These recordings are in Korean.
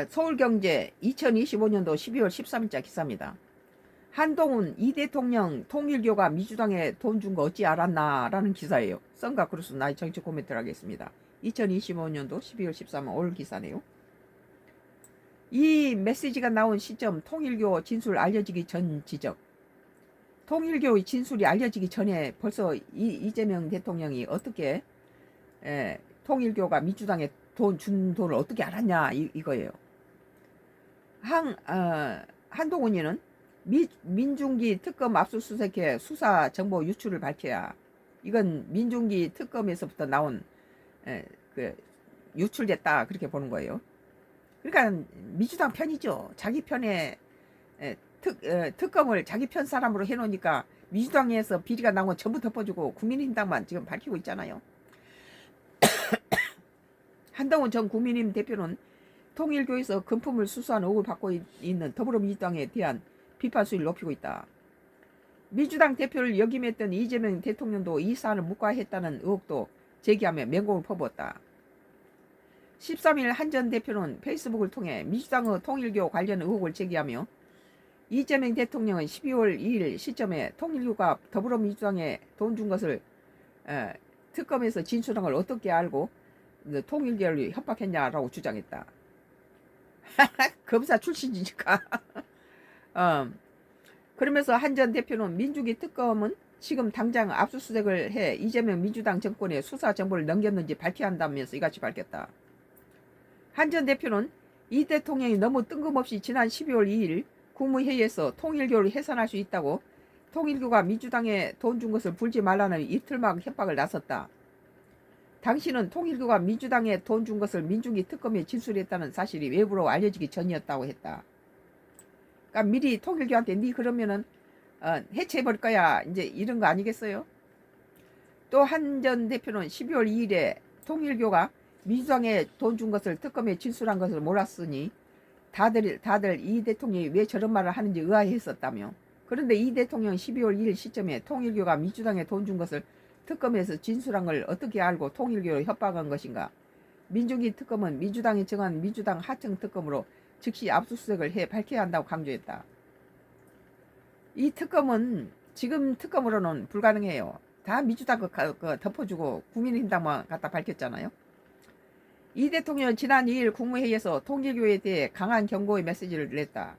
서울경제 2025년도 12월 13일자 기사입니다. 한동훈 이 대통령 통일교가 민주당에 돈 준 거 어찌 알았나 라는 기사예요. 썬가 크루스 나의 정치 코멘트를 하겠습니다. 2025년도 12월 13일 올 기사네요. 이 메시지가 나온 시점 통일교 진술 알려지기 전 지적. 통일교의 진술이 알려지기 전에 벌써 이재명 대통령이 어떻게 통일교가 민주당에 준 돈을 어떻게 알았냐 이거예요. 한동훈이는 민중기 특검 압수수색해 수사 정보 유출을 밝혀야, 이건 민중기 특검에서부터 나온 그 유출됐다 그렇게 보는 거예요. 그러니까 민주당 편이죠. 자기 편에 특검을 자기 편 사람으로 해놓으니까 민주당에서 비리가 나온 건 전부 덮어주고 국민의힘당만 지금 밝히고 있잖아요. 한동훈 전 국민의힘 대표는 통일교에서 금품을 수수한 의혹을 받고 있는 더불어민주당에 대한 비판 수위를 높이고 있다. 민주당 대표를 역임했던 이재명 대통령도 이 사안을 묵과했다는 의혹도 제기하며 맹공을 퍼부었다. 13일 한 전 대표는 페이스북을 통해 민주당의 통일교 관련 의혹을 제기하며 이재명 대통령은 12월 2일 시점에 통일교가 더불어민주당에 돈 준 것을 특검에서 진술한 걸 어떻게 알고 통일교를 협박했냐라고 주장했다. 검사 출신이니까. 그러면서 한 전 대표는 민주기 특검은 지금 당장 압수수색을 해 이재명 민주당 정권에 수사 정보를 넘겼는지 밝혀야 한다면서 이같이 밝혔다. 한 전 대표는 이 대통령이 너무 뜬금없이 지난 12월 2일 국무회의에서 통일교를 해산할 수 있다고 통일교가 민주당에 돈 준 것을 불지 말라는 이틀막 협박을 나섰다. 당신은 통일교가 민주당에 돈 준 것을 민중기 특검에 진술했다는 사실이 외부로 알려지기 전이었다고 했다. 그러니까 미리 통일교한테 니 그러면은 해체해버릴 거야 이제 이런 거 아니겠어요? 또 한 전 대표는 12월 2일에 통일교가 민주당에 돈 준 것을 특검에 진술한 것을 몰랐으니 다들 이 대통령이 왜 저런 말을 하는지 의아해했었다며, 그런데 이 대통령 12월 2일 시점에 통일교가 민주당에 돈 준 것을 특검에서 진술한 걸 어떻게 알고 통일교를 협박한 것인가? 민중기 특검은 민주당이 정한 민주당 하청 특검으로 즉시 압수수색을 해 밝혀야 한다고 강조했다. 이 특검은 지금 특검으로는 불가능해요. 다 민주당 덮어주고 국민의힘당만 갖다 밝혔잖아요. 이 대통령은 지난 2일 국무회의에서 통일교에 대해 강한 경고의 메시지를 냈다.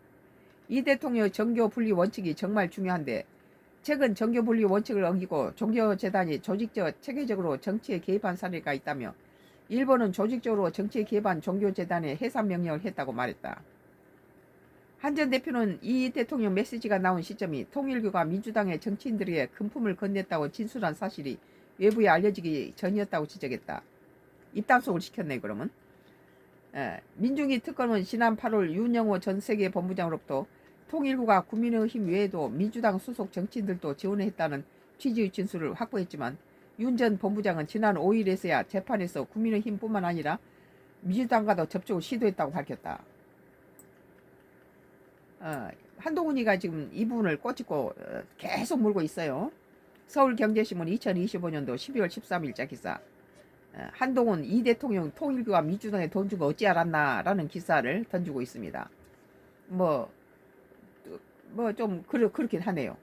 이 대통령의 정교분리 원칙이 정말 중요한데 최근 정교분리 원칙을 어기고 종교재단이 조직적, 체계적으로 정치에 개입한 사례가 있다며 일본은 조직적으로 정치에 개입한 종교재단에 해산 명령을 했다고 말했다. 한 전 대표는 이 대통령 메시지가 나온 시점이 통일교가 민주당의 정치인들에게 금품을 건넸다고 진술한 사실이 외부에 알려지기 전이었다고 지적했다. 입단속을 시켰네 그러면. 민중기 특검은 지난 8월 윤영호 전 세계본부장으로부터 통일교가 국민의힘 외에도 민주당 소속 정치인들도 지원했다는 취지의 진술을 확보했지만 윤 전 본부장은 지난 5일에서야 재판에서 국민의힘뿐만 아니라 민주당과도 접촉을 시도했다고 밝혔다. 한동훈이가 지금 이 부분을 꼬집고 계속 물고 있어요. 서울경제신문 2025년도 12월 13일자 기사. 한동훈 이 대통령 통일교와 민주당에 돈 준 거 어찌 알았나 라는 기사를 던지고 있습니다. 좀 그렇긴 하네요.